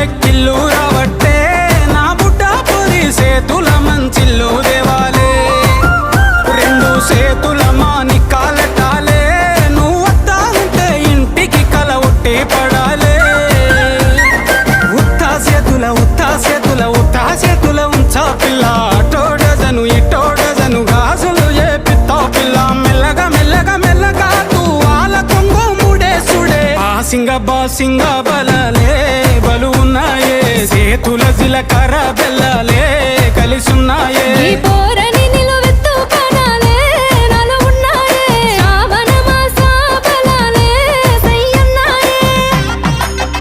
ఎక్కిల్లు రావట్టే నా బుడ్డ పొరి సేతుల మంచిల్లు దేవాలే రెండు సేతుల మాని కాలటాలే నువ్వు వద్దా ఉంటే ఇంటికి కల ఒట్టి పడాలే ఉత్తా చేతుల ఉంచా పిల్ల అటోడజను ఇటోడజను గాజులు ఏపిత్తావు పిల్ల మెల్లగా మెల్లగా మెల్లగా తూ వాళ్ళ కొంగు ముడేసుడే సింగ బలలే బలు ఉన్నాయే చేతుల జిలకర్ర బెల్లలే కలిసున్నాయే